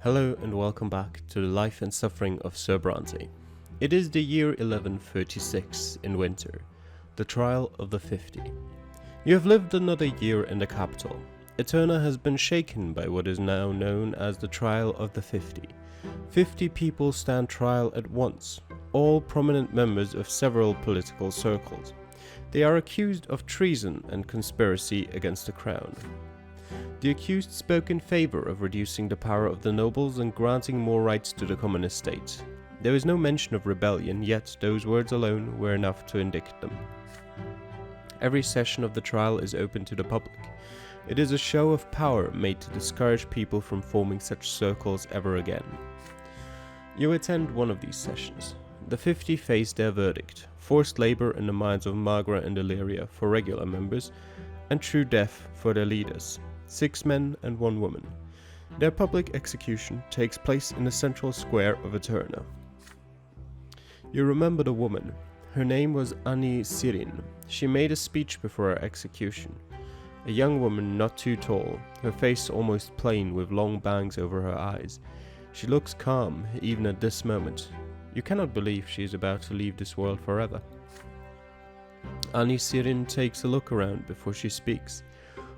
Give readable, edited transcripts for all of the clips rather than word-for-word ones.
Hello and welcome back to the life and suffering of Sir Brante. It is the year 1136 in winter, the trial of the 50. You have lived another year in the capital. Eterna has been shaken by what is now known as the trial of the 50. 50 people stand trial at once, all prominent members of several political circles. They are accused of treason and conspiracy against the crown. The accused spoke in favor of reducing the power of the nobles and granting more rights to the common estate. There is no mention of rebellion, yet those words alone were enough to indict them. Every session of the trial is open to the public. It is a show of power made to discourage people from forming such circles ever again. You attend one of these sessions. The 50 face their verdict: forced labor in the mines of Magra and Illyria for regular members, and true death for their leaders. 6 men and 1 woman. Their public execution takes place in the central square of Eterna. You remember the woman. Her name was Sirin. She made a speech before her execution. A young woman not too tall, her face almost plain with long bangs over her eyes. She looks calm even at this moment. You cannot believe she is about to leave this world forever. Sirin takes a look around before she speaks.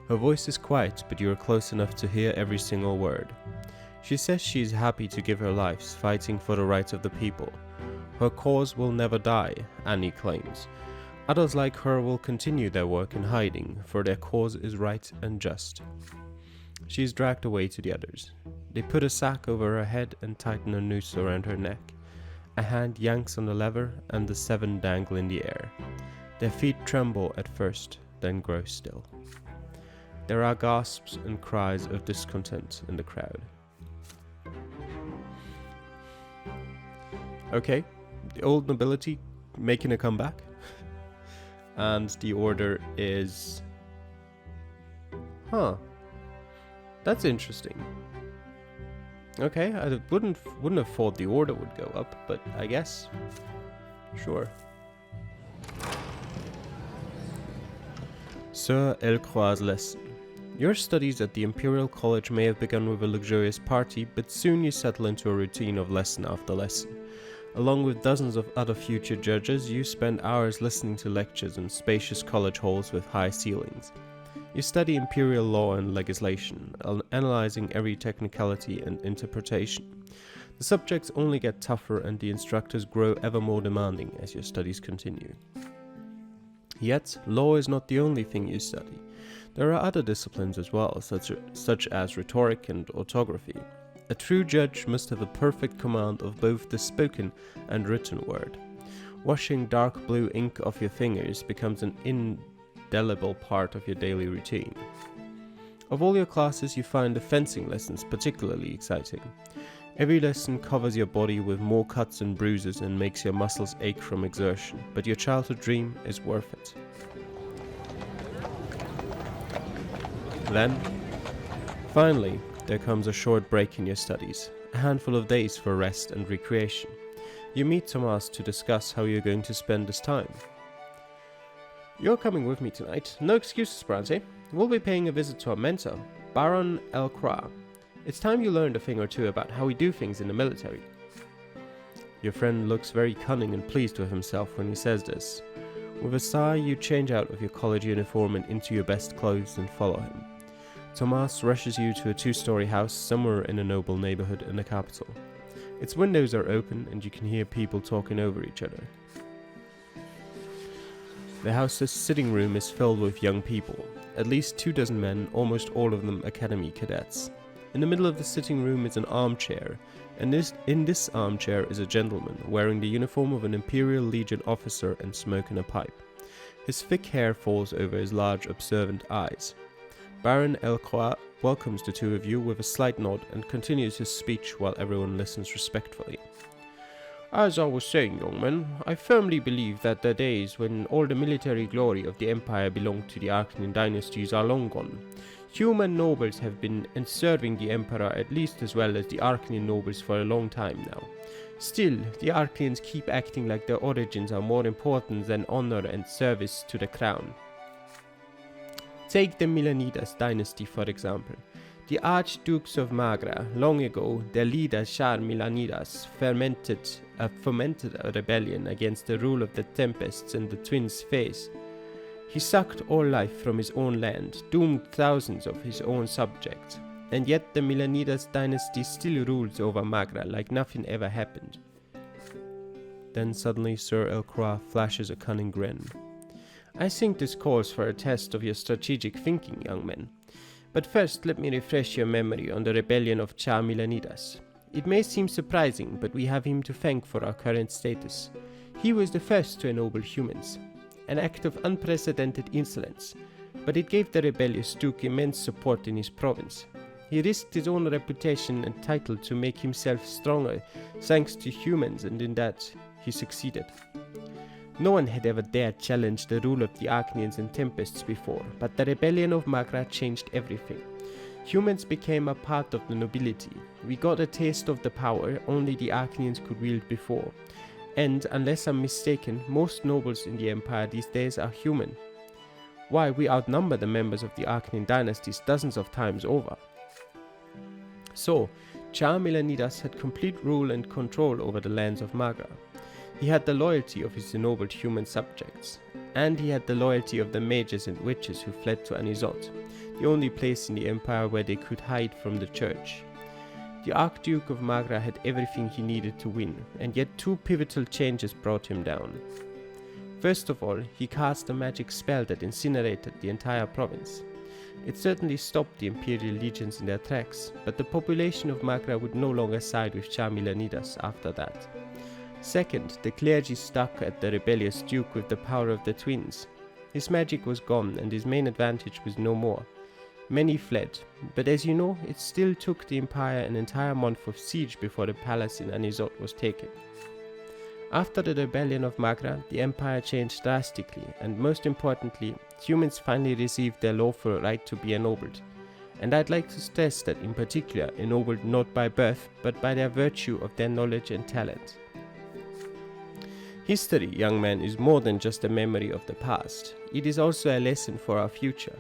Her voice is quiet, but you are close enough to hear every single word. She says she is happy to give her life fighting for the rights of the people. Her cause will never die, Annie claims. Others like her will continue their work in hiding, for their cause is right and just. She is dragged away to the others. They put a sack over her head and tighten a noose around her neck. A hand yanks on the lever and the 7 dangle in the air. Their feet tremble at first, then grow still. There are gasps and cries of discontent in the crowd. Okay, the old nobility making a comeback. And the order is... That's interesting. Okay, I wouldn't have thought the order would go up, but I guess. Sure. Sir Elcroix's lesson. Your studies at the Imperial College may have begun with a luxurious party, but soon you settle into a routine of lesson after lesson. Along with dozens of other future judges, you spend hours listening to lectures in spacious college halls with high ceilings. You study imperial law and legislation, analyzing every technicality and interpretation. The subjects only get tougher and the instructors grow ever more demanding as your studies continue. Yet, law is not the only thing you study. There are other disciplines as well, such as rhetoric and orthography. A true judge must have a perfect command of both the spoken and written word. Washing dark blue ink off your fingers becomes an indelible part of your daily routine. Of all your classes, you find the fencing lessons particularly exciting. Every lesson covers your body with more cuts and bruises and makes your muscles ache from exertion, but your childhood dream is worth it. Then, finally, there comes a short break in your studies, a handful of days for rest and recreation. You meet Thomas to discuss how you're going to spend this time. You're coming with me tonight. No excuses, Brante. We'll be paying a visit to our mentor, Baron Elcroix. It's time you learned a thing or two about how we do things in the military. Your friend looks very cunning and pleased with himself when he says this. With a sigh, you change out of your college uniform and into your best clothes and follow him. Thomas rushes you to a 2-story house somewhere in a noble neighborhood in the capital. Its windows are open and you can hear people talking over each other. The house's sitting room is filled with young people, at least 24 men, almost all of them academy cadets. In the middle of the sitting room is an armchair, and in this armchair is a gentleman wearing the uniform of an Imperial Legion officer and smoking a pipe. His thick hair falls over his large observant eyes. Baron Elcroix welcomes the two of you with a slight nod and continues his speech while everyone listens respectfully. As I was saying, young man, I firmly believe that the days when all the military glory of the Empire belonged to the Arcanian dynasties are long gone. Human nobles have been serving the Emperor at least as well as the Arcanian nobles for a long time now. Still, the Arcanians keep acting like their origins are more important than honor and service to the crown. Take the Milanitas dynasty for example. The Archdukes of Magra, long ago, their leader Char Milanitas fomented a rebellion against the rule of the Tempests and the Twins' face. He sucked all life from his own land, doomed thousands of his own subjects, and yet the Milanitas dynasty still rules over Magra like nothing ever happened. Then suddenly Sir Elcroix flashes a cunning grin. I think this calls for a test of your strategic thinking, young man. But first, let me refresh your memory on the rebellion of Char Milanitas. It may seem surprising, but we have him to thank for our current status. He was the first to ennoble humans. An act of unprecedented insolence, but it gave the rebellious duke immense support in his province. He risked his own reputation and title to make himself stronger, thanks to humans, and in that, he succeeded. No one had ever dared challenge the rule of the Archnians and Tempests before, but the rebellion of Magra changed everything. Humans became a part of the nobility. We got a taste of the power only the Archnians could wield before. And, unless I'm mistaken, most nobles in the Empire these days are human. Why, we outnumber the members of the Archnian dynasties dozens of times over. So, Char Milanitas had complete rule and control over the lands of Magra. He had the loyalty of his ennobled human subjects, and he had the loyalty of the mages and witches who fled to Anisot, the only place in the empire where they could hide from the church. The Archduke of Magra had everything he needed to win, and yet two pivotal changes brought him down. First of all, he cast a magic spell that incinerated the entire province. It certainly stopped the imperial legions in their tracks, but the population of Magra would no longer side with Char Milanitas after that. Second, the clergy stuck at the rebellious duke with the power of the twins. His magic was gone and his main advantage was no more. Many fled, but as you know, it still took the empire an entire month of siege before the palace in Anisot was taken. After the rebellion of Magra, the empire changed drastically, and most importantly, humans finally received their lawful right to be ennobled. And I'd like to stress that in particular, ennobled not by birth, but by their virtue of their knowledge and talent. History, young man, is more than just a memory of the past. It is also a lesson for our future.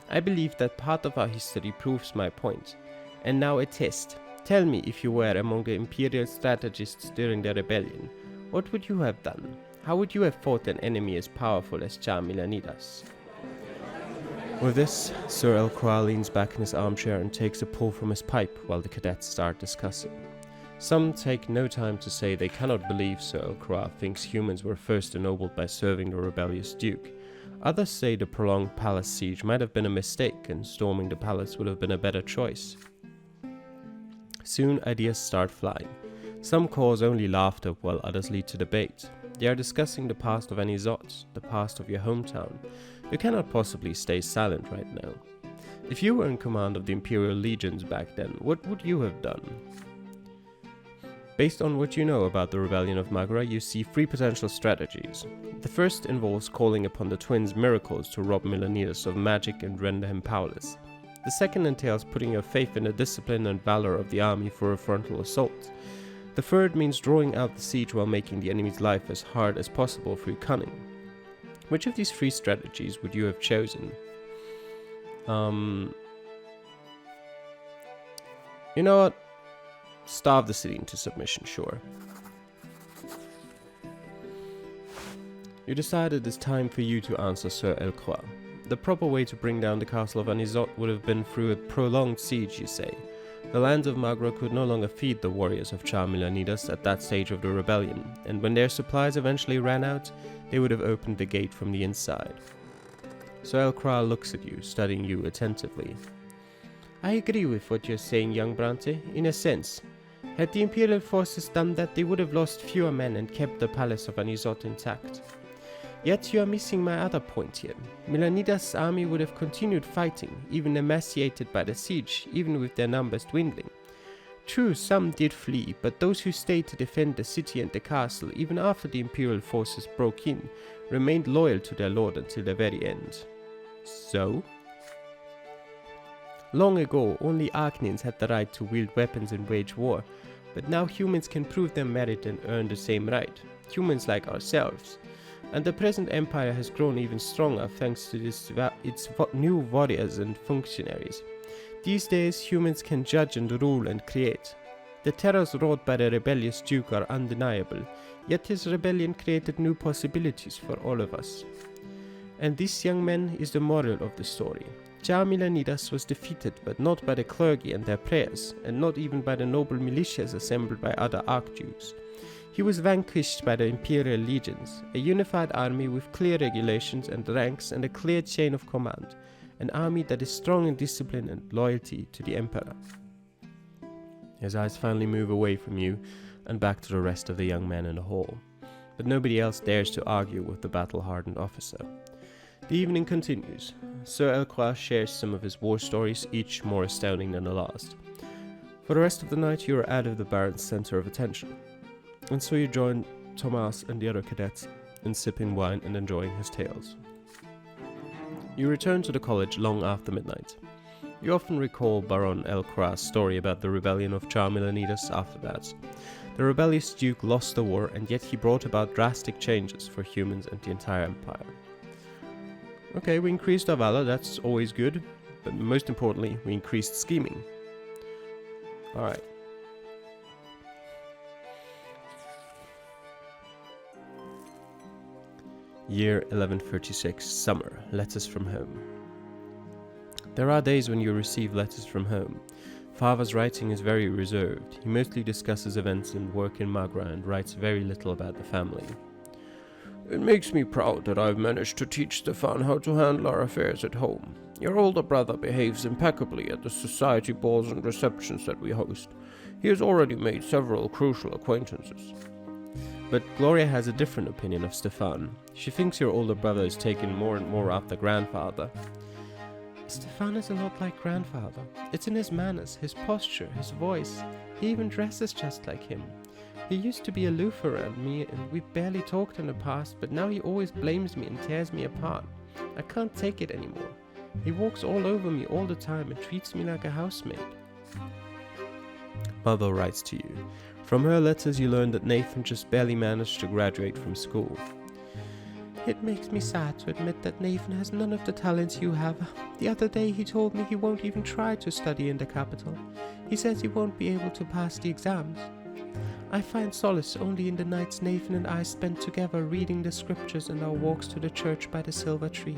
I believe that part of our history proves my point. And now a test. Tell me, if you were among the imperial strategists during the rebellion, what would you have done? How would you have fought an enemy as powerful as Char Milanitas? With this, Sir Elcroix leans back in his armchair and takes a pull from his pipe while the cadets start discussing. Some take no time to say they cannot believe Sir Elcroix thinks humans were first ennobled by serving the rebellious duke. Others say the prolonged palace siege might have been a mistake and storming the palace would have been a better choice. Soon ideas start flying. Some cause only laughter while others lead to debate. They are discussing the past of Anisot, the past of your hometown. You cannot possibly stay silent right now. If you were in command of the imperial legions back then, what would you have done? Based on what you know about the rebellion of Magra, you see three potential strategies. The first involves calling upon the twins' miracles to rob Milanitas of magic and render him powerless. The second entails putting your faith in the discipline and valor of the army for a frontal assault. The third means drawing out the siege while making the enemy's life as hard as possible through cunning. Which of these three strategies would you have chosen? You know what? Starve the city into submission, sure. You decided it's time for you to answer Sir Elcroix. The proper way to bring down the castle of Anisot would have been through a prolonged siege, you say. The lands of Magra could no longer feed the warriors of Char Milanitas at that stage of the rebellion, and when their supplies eventually ran out, they would have opened the gate from the inside. Sir Elcroix looks at you, studying you attentively. I agree with what you're saying, young Brante, in a sense. Had the Imperial forces done that, they would have lost fewer men and kept the palace of Anisot intact. Yet you are missing my other point here. Milanitas' army would have continued fighting, even emaciated by the siege, even with their numbers dwindling. True, some did flee, but those who stayed to defend the city and the castle, even after the Imperial forces broke in, remained loyal to their lord until the very end. So? Long ago, only Archnians had the right to wield weapons and wage war, but now humans can prove their merit and earn the same right. Humans like ourselves. And the present empire has grown even stronger thanks to its new warriors and functionaries. These days, humans can judge and rule and create. The terrors wrought by the rebellious Duke are undeniable, yet his rebellion created new possibilities for all of us. And this, young man, is the moral of the story. Char Milanitas was defeated, but not by the clergy and their prayers, and not even by the noble militias assembled by other archdukes. He was vanquished by the imperial legions, a unified army with clear regulations and ranks and a clear chain of command, an army that is strong in discipline and loyalty to the emperor. His eyes finally move away from you and back to the rest of the young men in the hall, but nobody else dares to argue with the battle-hardened officer. The evening continues. Sir Elcroix shares some of his war stories, each more astounding than the last. For the rest of the night you are out of the Baron's center of attention, and so you join Thomas and the other cadets in sipping wine and enjoying his tales. You return to the college long after midnight. You often recall Baron Elcroix's story about the rebellion of Char Milanitas after that. The rebellious duke lost the war, and yet he brought about drastic changes for humans and the entire empire. Okay, we increased our valor, that's always good, but most importantly, we increased scheming. Alright. Year 1136, summer, letters from home. There are days when you receive letters from home. Father's writing is very reserved. He mostly discusses events and work in Magra and writes very little about the family. It makes me proud that I've managed to teach Stefan how to handle our affairs at home. Your older brother behaves impeccably at the society balls and receptions that we host. He has already made several crucial acquaintances. But Gloria has a different opinion of Stefan. She thinks your older brother is taken more and more after grandfather. Stefan is a lot like grandfather. It's in his manners, his posture, his voice. He even dresses just like him. He used to be aloof around me and we barely talked in the past, but now he always blames me and tears me apart. I can't take it anymore. He walks all over me all the time and treats me like a housemaid. Mother writes to you. From her letters you learn that Nathan just barely managed to graduate from school. It makes me sad to admit that Nathan has none of the talents you have. The other day he told me he won't even try to study in the capital. He says he won't be able to pass the exams. I find solace only in the nights Nathan and I spend together reading the scriptures and our walks to the church by the silver tree.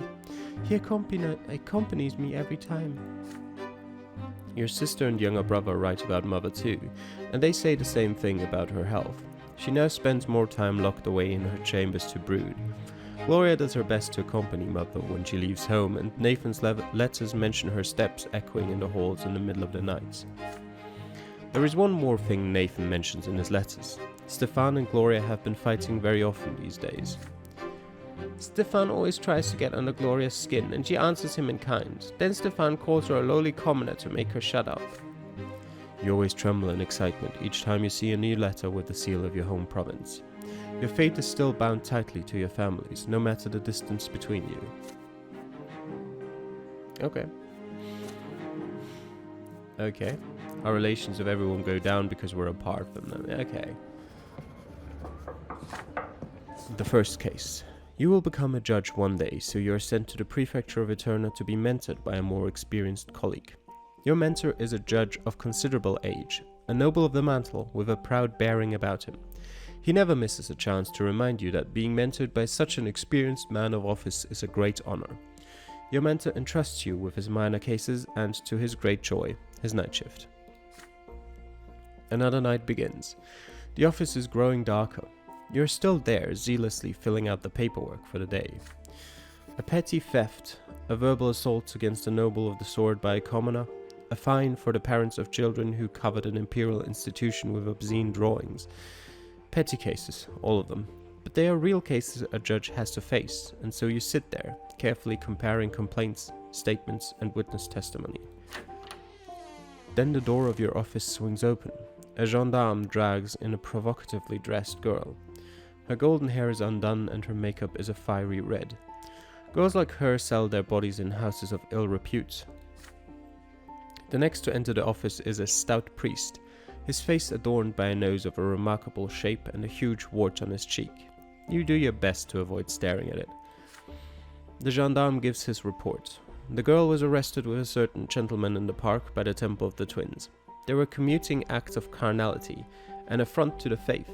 He accompanies me every time. Your sister and younger brother write about Mother too, and they say the same thing about her health. She now spends more time locked away in her chambers to brood. Gloria does her best to accompany Mother when she leaves home, and Nathan's letters mention her steps echoing in the halls in the middle of the night. There is one more thing Nathan mentions in his letters. Stefan and Gloria have been fighting very often these days. Stefan always tries to get under Gloria's skin, and she answers him in kind. Then Stefan calls her a lowly commoner to make her shut up. You always tremble in excitement each time you see a new letter with the seal of your home province. Your fate is still bound tightly to your families, no matter the distance between you. Okay. Our relations with everyone go down because we're apart from them. Okay. The first case. You will become a judge one day, so you are sent to the prefecture of Eterna to be mentored by a more experienced colleague. Your mentor is a judge of considerable age, a noble of the Mantle with a proud bearing about him. He never misses a chance to remind you that being mentored by such an experienced man of office is a great honor. Your mentor entrusts you with his minor cases and, to his great joy, his night shift. Another night begins. The office is growing darker. You're still there, zealously filling out the paperwork for the day. A petty theft, a verbal assault against a noble of the sword by a commoner, a fine for the parents of children who covered an imperial institution with obscene drawings. Petty cases, all of them. But they are real cases a judge has to face, and so you sit there, carefully comparing complaints, statements, and witness testimony. Then the door of your office swings open. A gendarme drags in a provocatively dressed girl. Her golden hair is undone and her makeup is a fiery red. Girls like her sell their bodies in houses of ill repute. The next to enter the office is a stout priest, his face adorned by a nose of a remarkable shape and a huge wart on his cheek. You do your best to avoid staring at it. The gendarme gives his report. The girl was arrested with a certain gentleman in the park by the Temple of the Twins. They were commuting acts of carnality, an affront to the faith.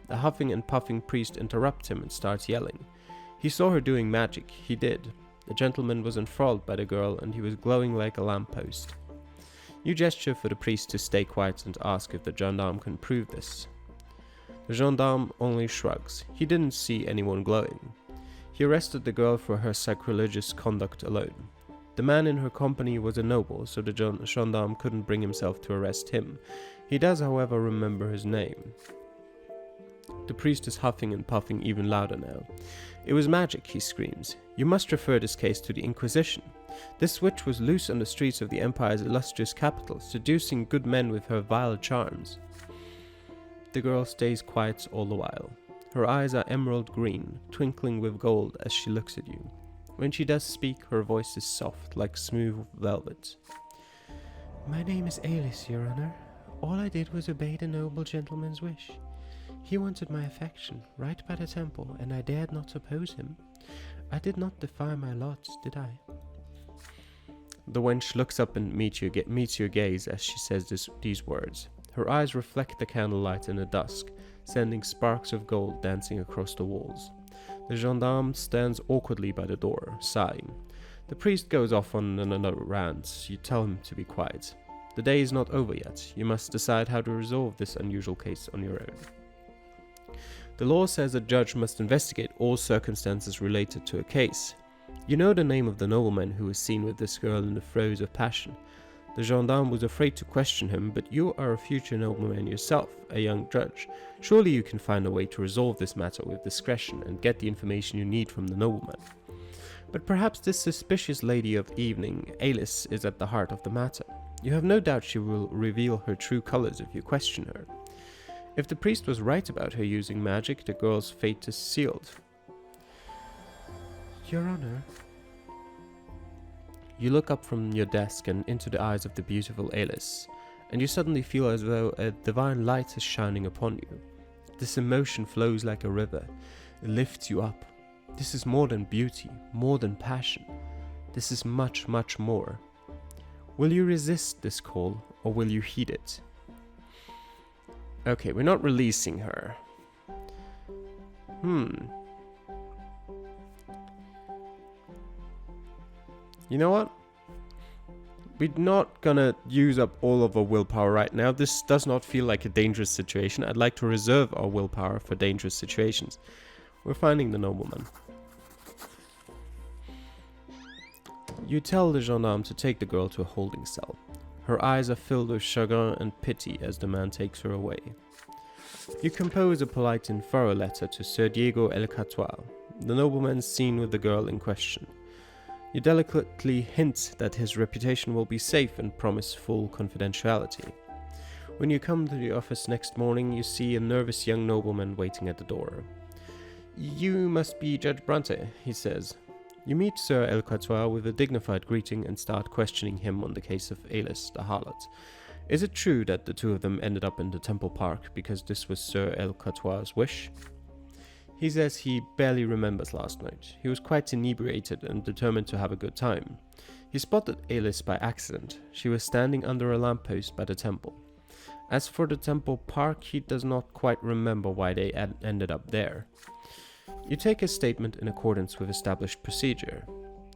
The huffing and puffing priest interrupts him and starts yelling. He saw her doing magic, he did. The gentleman was enthralled by the girl and he was glowing like a lamppost. You gesture for the priest to stay quiet and ask if the gendarme can prove this. The gendarme only shrugs. He didn't see anyone glowing. He arrested the girl for her sacrilegious conduct alone. The man in her company was a noble, so the gendarme couldn't bring himself to arrest him. He does, however, remember his name. The priest is huffing and puffing even louder now. It was magic, he screams. You must refer this case to the Inquisition. This witch was loose on the streets of the Empire's illustrious capital, seducing good men with her vile charms. The girl stays quiet all the while. Her eyes are emerald green, twinkling with gold as she looks at you. When she does speak, her voice is soft, like smooth velvet. My name is Alice, Your Honor. All I did was obey the noble gentleman's wish. He wanted my affection, right by the temple, and I dared not oppose him. I did not defy my lot, did I? The wench looks up and meets your gaze as she says these words. Her eyes reflect the candlelight in the dusk, sending sparks of gold dancing across the walls. The gendarme stands awkwardly by the door, sighing. The priest goes off on another rant. You tell him to be quiet. The day is not over yet. You must decide how to resolve this unusual case on your own. The law says a judge must investigate all circumstances related to a case. You know the name of the nobleman who was seen with this girl in the throes of passion. The gendarme was afraid to question him, but you are a future nobleman yourself, a young judge. Surely you can find a way to resolve this matter with discretion and get the information you need from the nobleman. But perhaps this suspicious lady of evening, Alice, is at the heart of the matter. You have no doubt she will reveal her true colors if you question her. If the priest was right about her using magic, the girl's fate is sealed. Your Honor. You look up from your desk and into the eyes of the beautiful Alice, and you suddenly feel as though a divine light is shining upon you. This emotion flows like a river. It lifts you up. This is more than beauty, more than passion. This is much, much more. Will you resist this call, or will you heed it? Okay, we're not releasing her. You know what? We're not gonna use up all of our willpower right now. This does not feel like a dangerous situation. I'd like to reserve our willpower for dangerous situations. We're finding the nobleman. You tell the gendarme to take the girl to a holding cell. Her eyes are filled with chagrin and pity as the man takes her away. You compose a polite and thorough letter to Sir Diego El Catois, the nobleman seen with the girl in question. You delicately hint that his reputation will be safe and promise full confidentiality. When you come to the office next morning, you see a nervous young nobleman waiting at the door. You must be Judge Brante, he says. You meet Sir El Catois with a dignified greeting and start questioning him on the case of Alice the harlot. Is it true that the two of them ended up in the Temple Park because this was Sir El Catois' wish? He says he barely remembers last night. He was quite inebriated and determined to have a good time. He spotted Alice by accident. She was standing under a lamppost by the temple. As for the Temple Park, he does not quite remember why they ended up there. You take his statement in accordance with established procedure.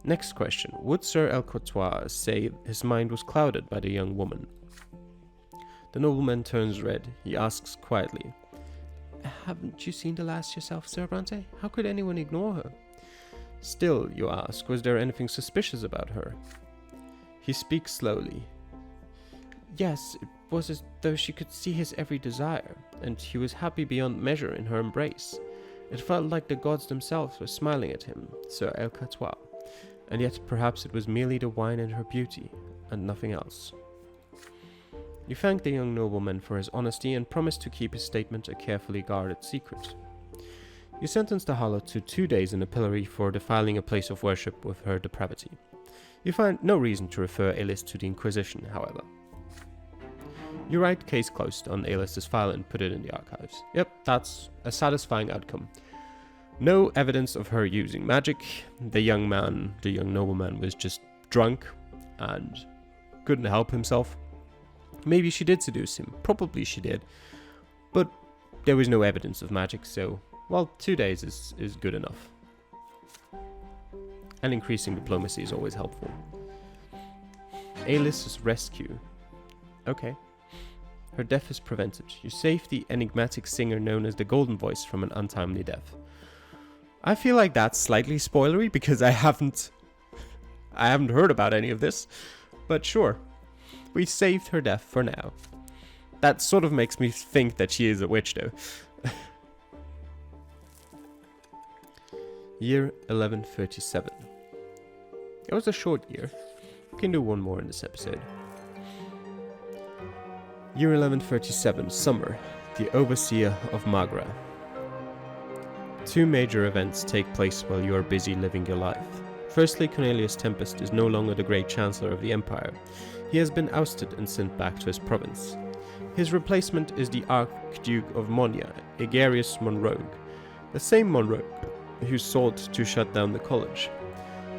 Next question. Would Sir El Catois say his mind was clouded by the young woman? The nobleman turns red. He asks quietly, Haven't you seen the lass yourself, Sir Brante? How could anyone ignore her? Still, you ask, was there anything suspicious about her? He speaks slowly. Yes, it was as though she could see his every desire, and he was happy beyond measure in her embrace. It felt like the gods themselves were smiling at him, Sir El Catois, and yet perhaps it was merely the wine and her beauty, and nothing else. You thank the young nobleman for his honesty and promise to keep his statement a carefully guarded secret. You sentence the harlot to 2 days in a pillory for defiling a place of worship with her depravity. You find no reason to refer Alice to the Inquisition, however. You write case closed on Alice's file and put it in the archives. Yep, that's a satisfying outcome. No evidence of her using magic. The young nobleman was just drunk and couldn't help himself. Maybe she did seduce him, probably she did, but there was no evidence of magic, so, well, 2 days is good enough. And increasing diplomacy is always helpful. Alice's rescue. Okay. Her death is prevented. You saved the enigmatic singer known as the Golden Voice from an untimely death. I feel like that's slightly spoilery because I haven't heard about any of this, but sure. We saved her death for now. That sort of makes me think that she is a witch though. Year 1137. It was a short year. We can do one more in this episode. Year 1137, summer. The Overseer of Magra. 2 major events take place while you are busy living your life. Firstly, Cornelius Tempest is no longer the Great Chancellor of the Empire. He has been ousted and sent back to his province. His replacement is the Archduke of Monia, Egarius Monrogue, the same Monrogue who sought to shut down the college.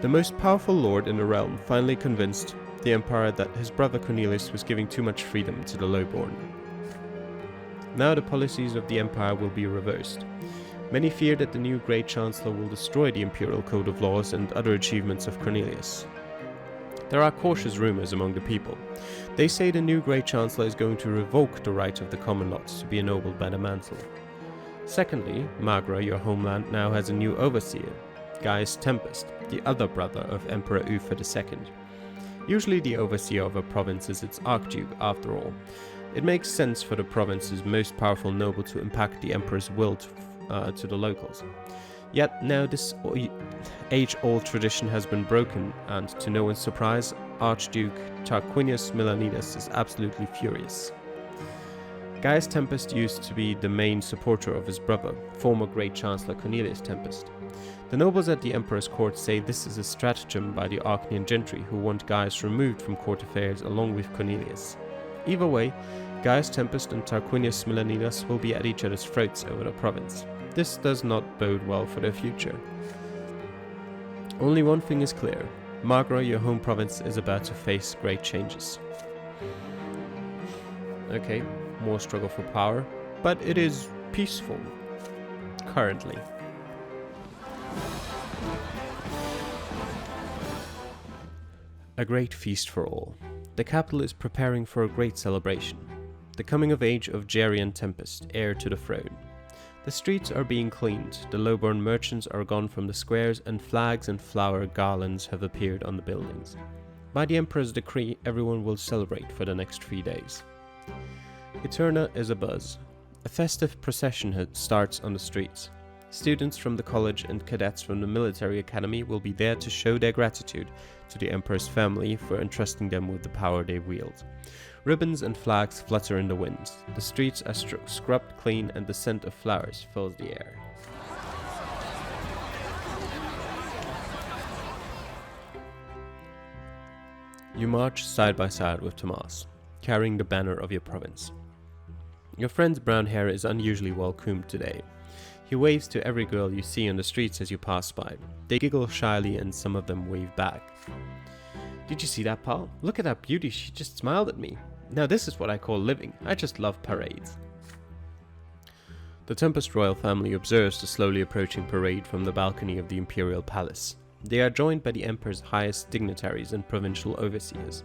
The most powerful lord in the realm finally convinced the Empire that his brother Cornelius was giving too much freedom to the lowborn. Now the policies of the Empire will be reversed. Many fear that the new Great Chancellor will destroy the imperial code of laws and other achievements of Cornelius. There are cautious rumors among the people. They say the new Great Chancellor is going to revoke the right of the common lot to be ennobled by the Mantle. Secondly, Magra, your homeland, now has a new overseer, Gaius Tempest, the other brother of Emperor Uther II. Usually the overseer of a province is its archduke, after all. It makes sense for the province's most powerful noble to impact the emperor's will to the locals. Yet now this age-old tradition has been broken, and to no one's surprise, Archduke Tarquinius Milanitas is absolutely furious. Gaius Tempest used to be the main supporter of his brother, former Great Chancellor Cornelius Tempest. The nobles at the Emperor's court say this is a stratagem by the Archnian gentry who want Gaius removed from court affairs along with Cornelius. Either way, Gaius Tempest and Tarquinius Milanitas will be at each other's throats over the province. This does not bode well for their future. Only one thing is clear. Magra, your home province, is about to face great changes. Okay, more struggle for power, but it is peaceful. Currently. A great feast for all. The capital is preparing for a great celebration. The coming of age of Jarian Tempest, heir to the throne. The streets are being cleaned, the lowborn merchants are gone from the squares, and flags and flower garlands have appeared on the buildings. By the Emperor's decree, everyone will celebrate for the next 3 days. Eterna is abuzz. A festive procession starts on the streets. Students from the college and cadets from the military academy will be there to show their gratitude to the Emperor's family for entrusting them with the power they wield. Ribbons and flags flutter in the wind. The streets are scrubbed clean and the scent of flowers fills the air. You march side by side with Tomas, carrying the banner of your province. Your friend's brown hair is unusually well combed today. He waves to every girl you see on the streets as you pass by. They giggle shyly and some of them wave back. Did you see that, pal? Look at that beauty, she just smiled at me. Now this is what I call living. I just love parades. The Tempest royal family observes the slowly approaching parade from the balcony of the imperial palace. They are joined by the emperor's highest dignitaries and provincial overseers.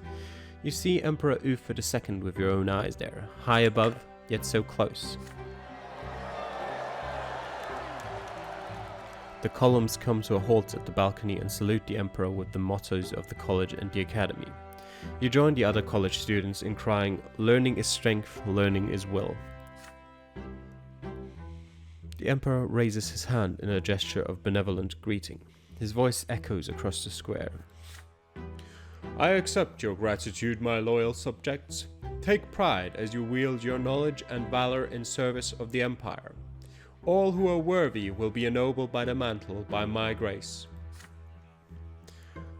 You see Emperor Uther II with your own eyes there, high above, yet so close. The columns come to a halt at the balcony and salute the emperor with the mottos of the college and the academy. You join the other college students in crying, "Learning is strength, learning is will." The emperor raises his hand in a gesture of benevolent greeting. His voice echoes across the square. "I accept your gratitude, my loyal subjects. Take pride as you wield your knowledge and valor in service of the empire. All who are worthy will be ennobled by the mantle by my grace."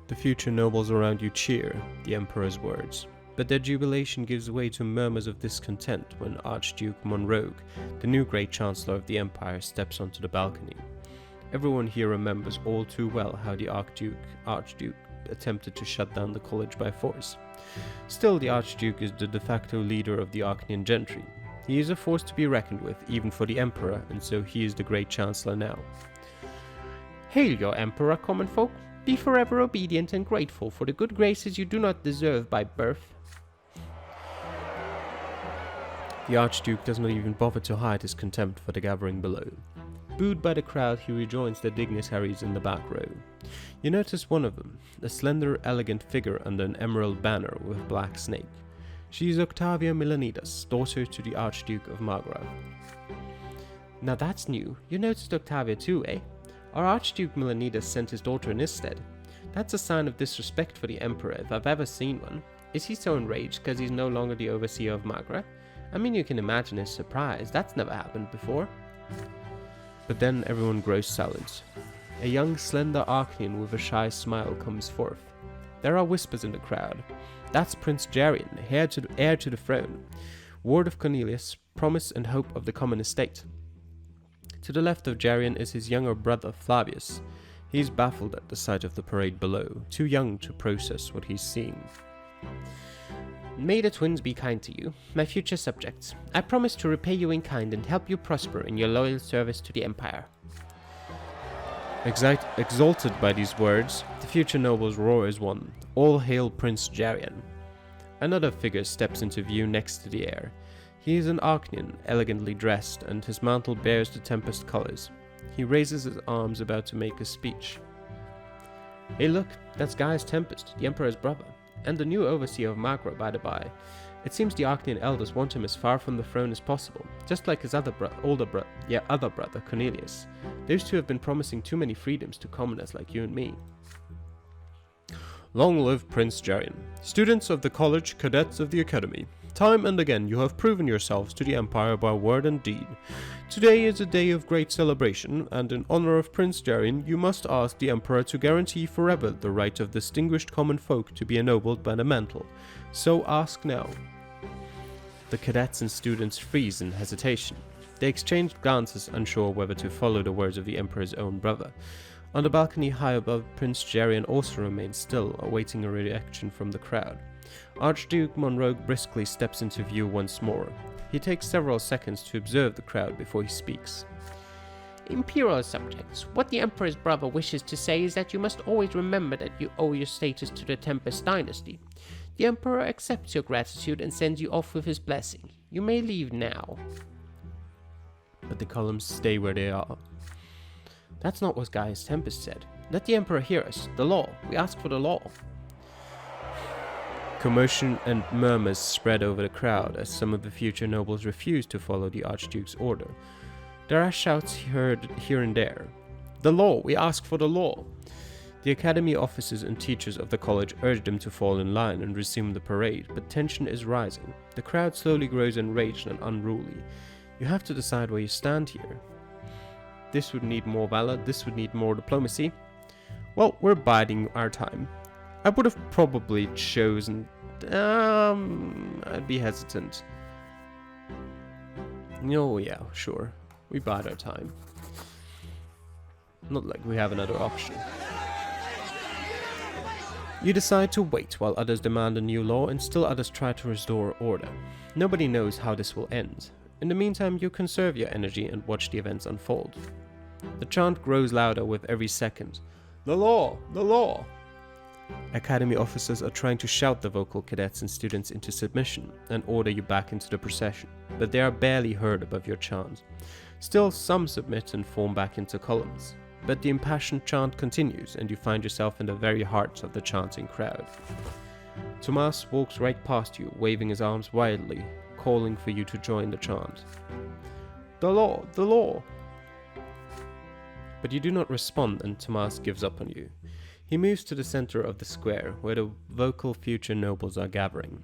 The future nobles around you cheer the emperor's words, but their jubilation gives way to murmurs of discontent when Archduke Monrogue, the new Great Chancellor of the Empire, steps onto the balcony. Everyone here remembers all too well how the Archduke attempted to shut down the college by force. Still, the Archduke is the de facto leader of the Arcanian gentry. He is a force to be reckoned with, even for the Emperor, and so he is the great Chancellor now. Hail your Emperor, common folk. Be forever obedient and grateful for the good graces you do not deserve by birth. The Archduke does not even bother to hide his contempt for the gathering below. Booed by the crowd, he rejoins the dignitaries in the back row. You notice one of them, a slender, elegant figure under an emerald banner with a black snake. She is Octavia Milanitas, daughter to the Archduke of Margrave. Now that's new. You noticed Octavia too, eh? Our Archduke Milanitas sent his daughter in his stead. That's a sign of disrespect for the Emperor if I've ever seen one. Is he so enraged because he's no longer the overseer of Margrave? I mean, you can imagine his surprise. That's never happened before. But then everyone grows silent. A young, slender Arcanian with a shy smile comes forth. There are whispers in the crowd. That's Prince Jarian, heir to the throne, ward of Cornelius, promise and hope of the common estate. To the left of Jarian is his younger brother Flavius. He is baffled at the sight of the parade below, too young to process what he's seeing. May the twins be kind to you, my future subjects. I promise to repay you in kind and help you prosper in your loyal service to the Empire. Exalted by these words, the future nobles roar as one. All hail Prince Jarian. Another figure steps into view next to the heir. He is an Arcanian, elegantly dressed, and his mantle bears the Tempest colors. He raises his arms about to make a speech. Hey look, that's Gaius Tempest, the Emperor's brother, and the new overseer of Margrave, by the by. It seems the Arcanian elders want him as far from the throne as possible, just like his other brother Cornelius. Those two have been promising too many freedoms to commoners like you and me. Long live Prince Jarian. Students of the college, cadets of the academy, time and again you have proven yourselves to the Empire by word and deed. Today is a day of great celebration, and in honor of Prince Jarian, you must ask the Emperor to guarantee forever the right of distinguished common folk to be ennobled by the Mantle. So ask now. The cadets and students freeze in hesitation. They exchange glances, unsure whether to follow the words of the Emperor's own brother. On the balcony high above, Prince Jarian also remains still, awaiting a reaction from the crowd. Archduke Monroe briskly steps into view once more. He takes several seconds to observe the crowd before he speaks. Imperial subjects, what the Emperor's brother wishes to say is that you must always remember that you owe your status to the Tempest dynasty. The Emperor accepts your gratitude and sends you off with his blessing. You may leave now. But the columns stay where they are. That's not what Gaius Tempest said. Let the Emperor hear us. The law. We ask for the law. Commotion and murmurs spread over the crowd as some of the future nobles refuse to follow the Archduke's order. There are shouts heard here and there. The law! We ask for the law! The academy officers and teachers of the college urge them to fall in line and resume the parade, but tension is rising. The crowd slowly grows enraged and unruly. You have to decide where you stand here. This would need more valor, this would need more diplomacy. Well, we're biding our time. I would have probably chosen... I'd be hesitant. Oh yeah, sure. We bide our time. Not like we have another option. You decide to wait while others demand a new law and still others try to restore order. Nobody knows how this will end. In the meantime, you conserve your energy and watch the events unfold. The chant grows louder with every second. The law! The law! Academy officers are trying to shout the vocal cadets and students into submission and order you back into the procession, but they are barely heard above your chant. Still, some submit and form back into columns. But the impassioned chant continues, and you find yourself in the very heart of the chanting crowd. Tomas walks right past you, waving his arms wildly, calling for you to join the chant. The law! The law! But you do not respond, and Tomas gives up on you. He moves to the center of the square, where the vocal future nobles are gathering.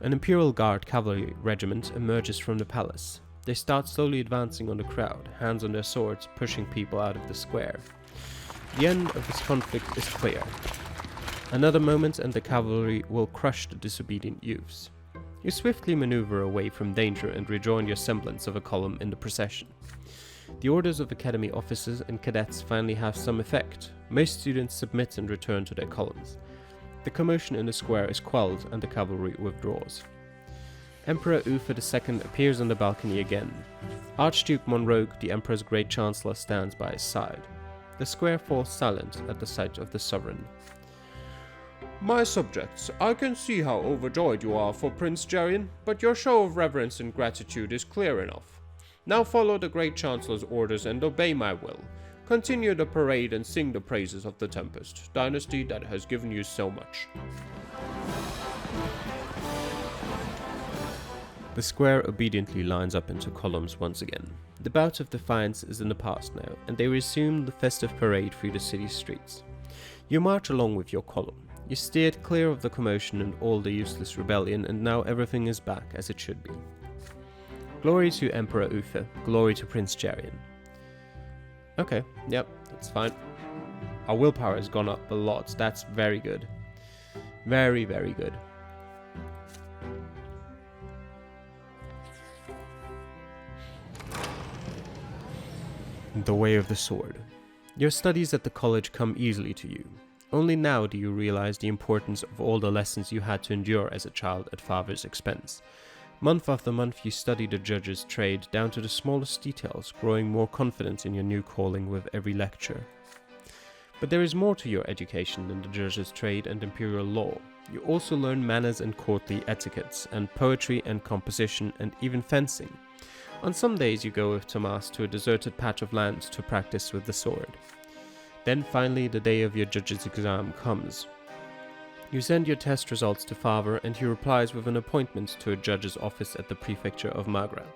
An Imperial Guard cavalry regiment emerges from the palace. They start slowly advancing on the crowd, hands on their swords, pushing people out of the square. The end of this conflict is clear. Another moment and the cavalry will crush the disobedient youths. You swiftly maneuver away from danger and rejoin your semblance of a column in the procession. The orders of Academy officers and cadets finally have some effect. Most students submit and return to their columns. The commotion in the square is quelled and the cavalry withdraws. Emperor Ufa II appears on the balcony again. Archduke Monrogue, the Emperor's Great Chancellor, stands by his side. The square falls silent at the sight of the sovereign. My subjects, I can see how overjoyed you are for Prince Jarian, but your show of reverence and gratitude is clear enough. Now follow the Great Chancellor's orders and obey my will. Continue the parade and sing the praises of the Tempest, dynasty that has given you so much. The square obediently lines up into columns once again. The bout of defiance is in the past now, and they resume the festive parade through the city streets. You march along with your column. You steered clear of the commotion and all the useless rebellion, and now everything is back as it should be. Glory to Emperor Ufa, glory to Prince Jarian. Okay, yep, that's fine. Our willpower has gone up a lot, that's very good. Very, very good. The Way of the Sword. Your studies at the college come easily to you. Only now do you realize the importance of all the lessons you had to endure as a child at father's expense. Month after month you study the judge's trade down to the smallest details, growing more confident in your new calling with every lecture. But there is more to your education than the judge's trade and imperial law. You also learn manners and courtly etiquettes, and poetry and composition, and even fencing. On some days you go with Tomas to a deserted patch of land to practice with the sword. Then finally the day of your judge's exam comes. You send your test results to father and he replies with an appointment to a judge's office at the prefecture of Magra.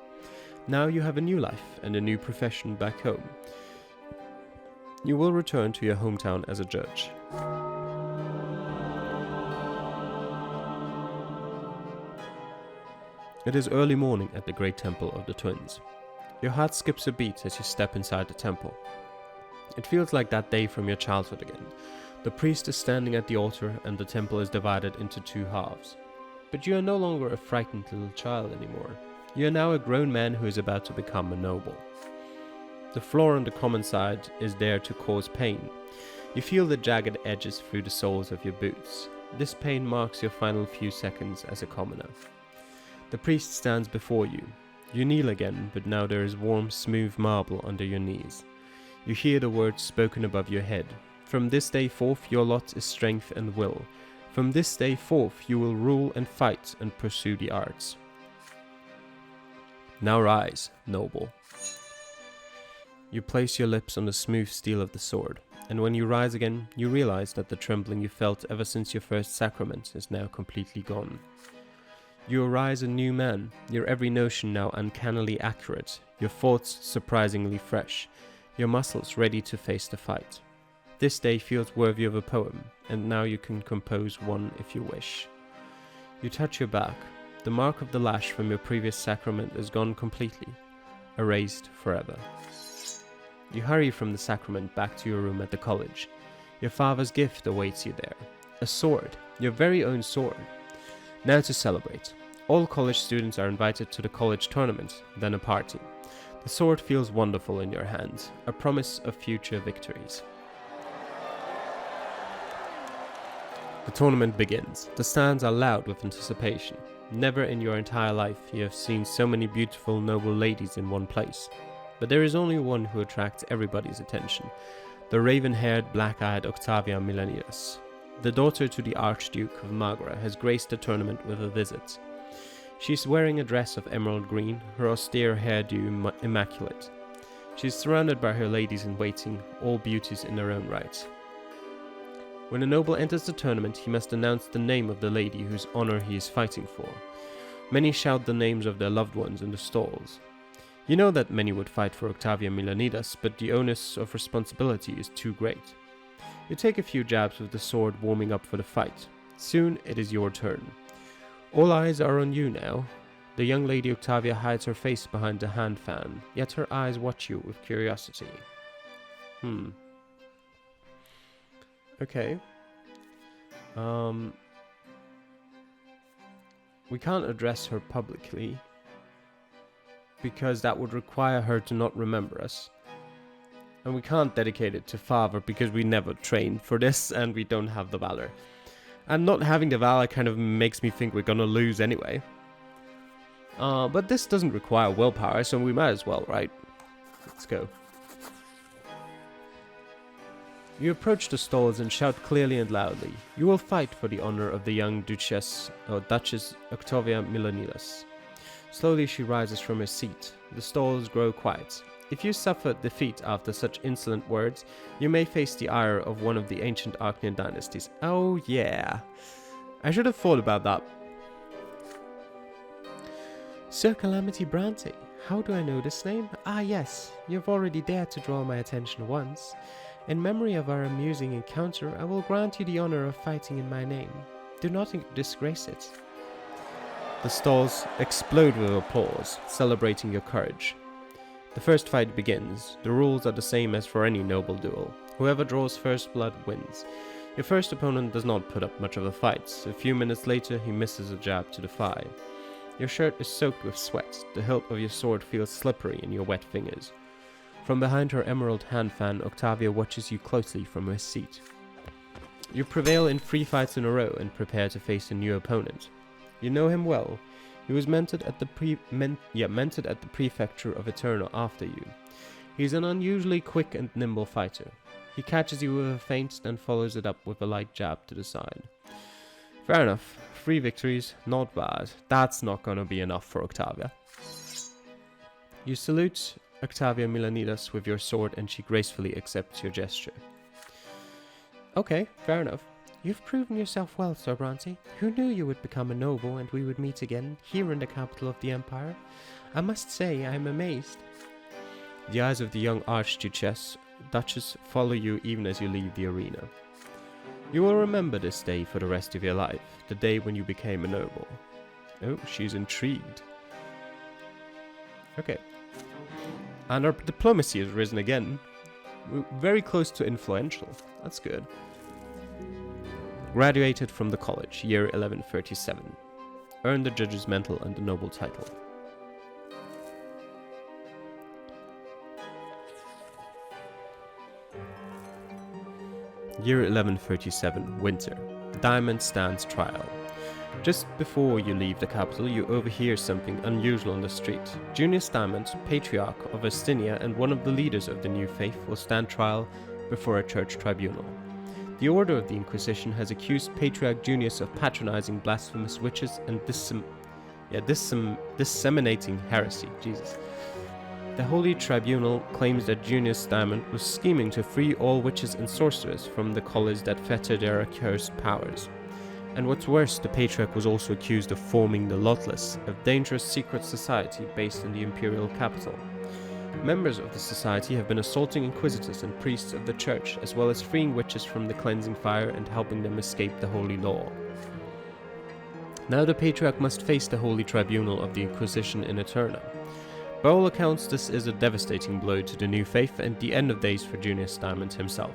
Now you have a new life and a new profession back home. You will return to your hometown as a judge. It is early morning at the great temple of the twins. Your heart skips a beat as you step inside the temple. It feels like that day from your childhood again. The priest is standing at the altar and the temple is divided into two halves. But you are no longer a frightened little child anymore. You are now a grown man who is about to become a noble. The floor on the common side is there to cause pain. You feel the jagged edges through the soles of your boots. This pain marks your final few seconds as a commoner. The priest stands before you. You kneel again, but now there is warm, smooth marble under your knees. You hear the words spoken above your head. From this day forth your lot is strength and will. From this day forth you will rule and fight and pursue the arts. Now rise, noble. You place your lips on the smooth steel of the sword, and when you rise again, you realize that the trembling you felt ever since your first sacrament is now completely gone. You arise a new man, your every notion now uncannily accurate, your thoughts surprisingly fresh, your muscles ready to face the fight. This day feels worthy of a poem, and now you can compose one if you wish. You touch your back. The mark of the lash from your previous sacrament is gone completely, erased forever. You hurry from the sacrament back to your room at the college. Your father's gift awaits you there. A sword, your very own sword. Now to celebrate. All college students are invited to the college tournament, then a party. The sword feels wonderful in your hands, a promise of future victories. The tournament begins. The stands are loud with anticipation. Never in your entire life you have seen so many beautiful, noble ladies in one place. But there is only one who attracts everybody's attention, the raven-haired, black-eyed Octavia Milanitas. The daughter to the Archduke of Magra has graced the tournament with a visit. She is wearing a dress of emerald green, her austere hairdo immaculate. She is surrounded by her ladies-in-waiting, all beauties in their own right. When a noble enters the tournament, he must announce the name of the lady whose honor he is fighting for. Many shout the names of their loved ones in the stalls. You know that many would fight for Octavia Milanitas, but the onus of responsibility is too great. You take a few jabs with the sword, warming up for the fight. Soon it is your turn. All eyes are on you now. The young lady Octavia hides her face behind the hand fan, yet her eyes watch you with curiosity. Okay. We can't address her publicly. because that would require her to not remember us. And we can't dedicate it to Father because we never trained for this and we don't have the valor. And not having the valor kind of makes me think we're gonna lose anyway. But this doesn't require willpower, so we might as well, right? Let's go. You approach the stalls and shout clearly and loudly. You will fight for the honor of the young Duchess Octavia Milanitas. Slowly she rises from her seat. The stalls grow quiet. If you suffer defeat after such insolent words, you may face the ire of one of the ancient Arcanian dynasties. Oh yeah. I should have thought about that. Sir Calamity Brante. How do I know this name? Ah yes, you have already dared to draw my attention once. In memory of our amusing encounter, I will grant you the honor of fighting in my name. Do not disgrace it. The stalls explode with applause, celebrating your courage. The first fight begins. The rules are the same as for any noble duel. Whoever draws first blood wins. Your first opponent does not put up much of a fight. A few minutes later, he misses a jab to the thigh. Your shirt is soaked with sweat. The hilt of your sword feels slippery in your wet fingers. From behind her emerald hand fan, Octavia watches you closely from her seat. You prevail in 3 fights in a row and prepare to face a new opponent. You know him well. He was mentored at the prefecture of Eterna after you. He's an unusually quick and nimble fighter. He catches you with a feint, then follows it up with a light jab to the side. Fair enough. 3 victories, not bad. That's not gonna be enough for Octavia. You salute Octavia Milanitas with your sword and she gracefully accepts your gesture. Okay, fair enough. You've proven yourself well, Sir Brante. Who knew you would become a noble and we would meet again, here in the capital of the Empire? I must say, I am amazed. The eyes of the young Duchess follow you even as you leave the arena. You will remember this day for the rest of your life, the day when you became a noble. Oh, she's intrigued. Okay. And our diplomacy has risen again. We're very close to influential. That's good. Graduated from the college, year 1137. Earned the judge's mantle and the noble title. Year 1137, winter. Diamond stands trial. Just before you leave the capital, you overhear something unusual on the street. Junius Diamond, Patriarch of Astinia and one of the leaders of the new faith, will stand trial before a church tribunal. The Order of the Inquisition has accused Patriarch Junius of patronizing blasphemous witches and disseminating heresy. Jesus. The Holy Tribunal claims that Junius Diamond was scheming to free all witches and sorcerers from the collars that fetter their accursed powers. And what's worse, the Patriarch was also accused of forming the Lotless, a dangerous secret society based in the imperial capital. Members of the society have been assaulting inquisitors and priests of the church, as well as freeing witches from the cleansing fire and helping them escape the holy law. Now the Patriarch must face the Holy Tribunal of the Inquisition in Eterna. By all accounts, this is a devastating blow to the new faith and the end of days for Junius Diamond himself.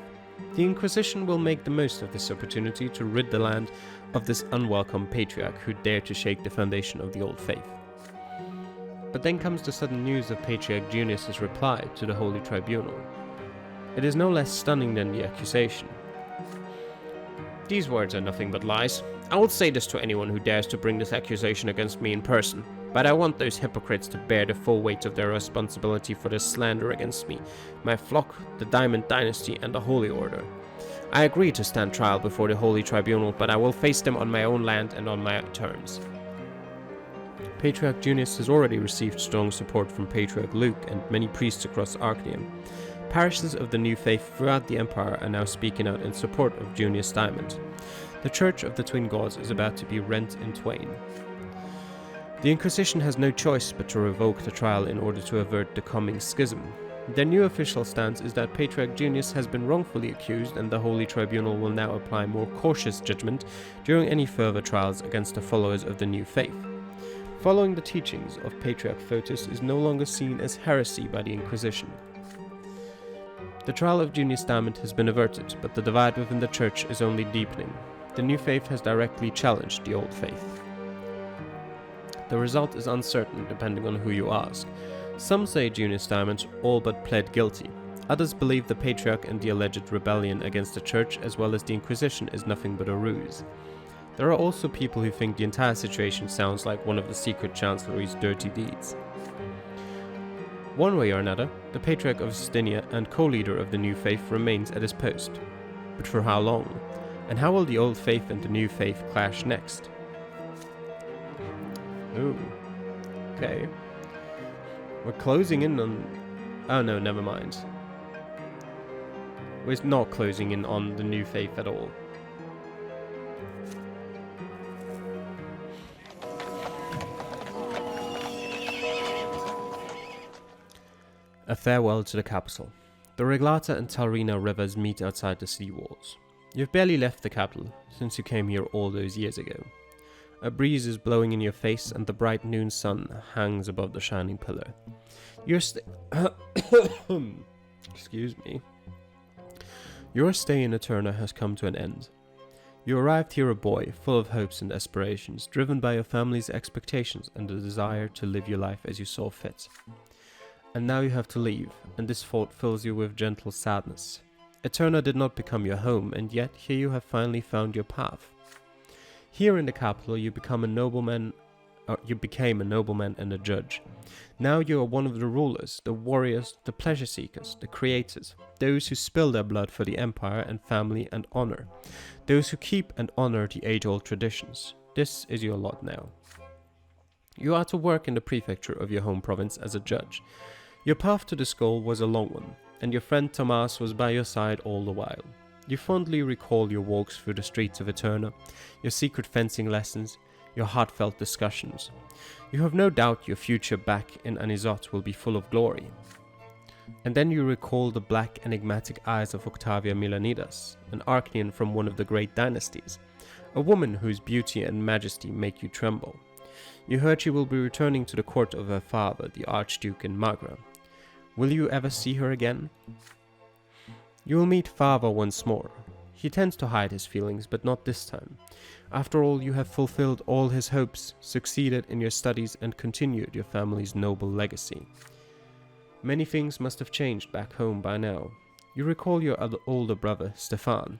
The Inquisition will make the most of this opportunity to rid the land of this unwelcome Patriarch who dared to shake the foundation of the old faith. But then comes the sudden news of Patriarch Junius's reply to the Holy Tribunal. It is no less stunning than the accusation. These words are nothing but lies. I will say this to anyone who dares to bring this accusation against me in person, but I want those hypocrites to bear the full weight of their responsibility for this slander against me, my flock, the Diamond Dynasty, and the Holy Order. I agree to stand trial before the Holy Tribunal, but I will face them on my own land and on my terms. Patriarch Junius has already received strong support from Patriarch Luke and many priests across Arcanium. Parishes of the new faith throughout the Empire are now speaking out in support of Junius Diamond. The Church of the Twin Gods is about to be rent in twain. The Inquisition has no choice but to revoke the trial in order to avert the coming schism. Their new official stance is that Patriarch Junius has been wrongfully accused and the Holy Tribunal will now apply more cautious judgment during any further trials against the followers of the new faith. Following the teachings of Patriarch Fotis is no longer seen as heresy by the Inquisition. The trial of Junius Diamond has been averted, but the divide within the Church is only deepening. The new faith has directly challenged the old faith. The result is uncertain depending on who you ask. Some say Junius Diamond all but pled guilty. Others believe the Patriarch and the alleged rebellion against the Church as well as the Inquisition is nothing but a ruse. There are also people who think the entire situation sounds like one of the secret chancellery's dirty deeds. One way or another, the Patriarch of Justinia and co-leader of the New Faith remains at his post. But for how long? And how will the old faith and the new faith clash next? Ooh. Okay. We're closing in on... Oh no, never mind. We're not closing in on the new faith at all. A farewell to the capital. The Reglata and Talrina rivers meet outside the city walls. You've barely left the capital, since you came here all those years ago. A breeze is blowing in your face and the bright noon sun hangs above the shining pillar. Excuse me. Your stay in Eterna has come to an end. You arrived here a boy, full of hopes and aspirations, driven by your family's expectations and the desire to live your life as you saw fit. And now you have to leave, and this thought fills you with gentle sadness. Eterna did not become your home, and yet here you have finally found your path. Here in the capital you became a nobleman and a judge. Now you are one of the rulers, the warriors, the pleasure seekers, the creators, those who spill their blood for the empire and family and honor, those who keep and honor the age-old traditions. This is your lot now. You are to work in the prefecture of your home province as a judge. Your path to this goal was a long one, and your friend Tomas was by your side all the while. You fondly recall your walks through the streets of Eterna, your secret fencing lessons, your heartfelt discussions. You have no doubt your future back in Anizot will be full of glory. And then you recall the black enigmatic eyes of Octavia Milanitas, an Archnean from one of the great dynasties, a woman whose beauty and majesty make you tremble. You heard she will be returning to the court of her father, the Archduke in Magra. Will you ever see her again? You will meet Fava once more. He tends to hide his feelings, but not this time. After all, you have fulfilled all his hopes, succeeded in your studies, and continued your family's noble legacy. Many things must have changed back home by now. You recall your older brother, Stefan.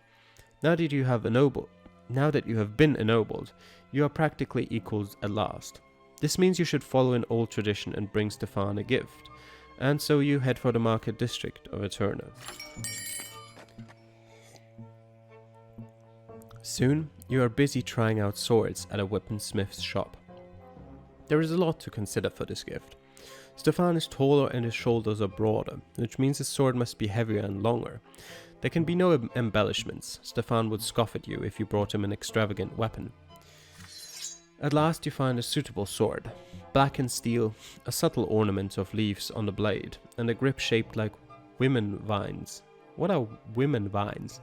Now that you have been ennobled, you are practically equals at last. This means you should follow an old tradition and bring Stefan a gift. And so you head for the market district of Eterna. Soon, you are busy trying out swords at a weaponsmith's shop. There is a lot to consider for this gift. Stefan is taller and his shoulders are broader, which means his sword must be heavier and longer. There can be no embellishments. Stefan would scoff at you if you brought him an extravagant weapon. At last you find a suitable sword. Black and steel, a subtle ornament of leaves on the blade, and a grip shaped like women vines. What are women vines?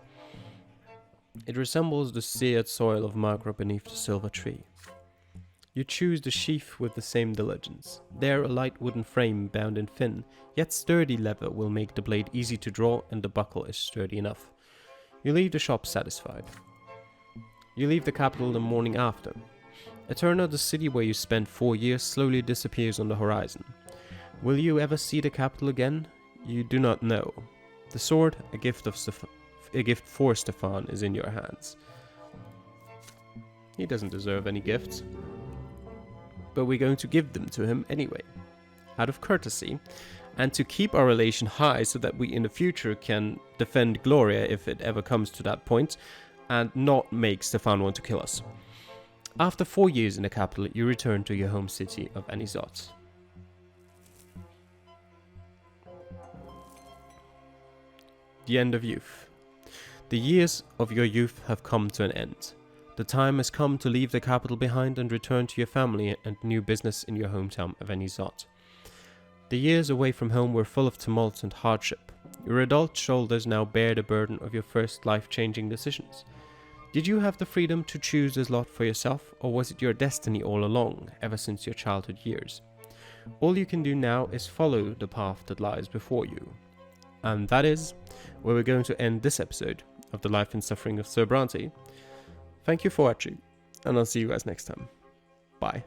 It resembles the seared soil of Magra beneath the silver tree. You choose the sheath with the same diligence. There a light wooden frame bound in thin, yet sturdy leather will make the blade easy to draw, and the buckle is sturdy enough. You leave the shop satisfied. You leave the capital the morning after. Eterna, the city where you spent 4 years, slowly disappears on the horizon. Will you ever see the capital again? You do not know. The sword, a gift for Stefan, is in your hands. He doesn't deserve any gifts. But we're going to give them to him anyway, out of courtesy, and to keep our relation high so that we in the future can defend Gloria if it ever comes to that point, and not make Stefan want to kill us. After 4 years in the capital, you return to your home city of Anizot. The end of youth. The years of your youth have come to an end. The time has come to leave the capital behind and return to your family and new business in your hometown of Anizot. The years away from home were full of tumult and hardship. Your adult shoulders now bear the burden of your first life-changing decisions. Did you have the freedom to choose this lot for yourself, or was it your destiny all along, ever since your childhood years? All you can do now is follow the path that lies before you. And that is where we're going to end this episode of The Life and Suffering of Sir Brante. Thank you for watching, and I'll see you guys next time. Bye.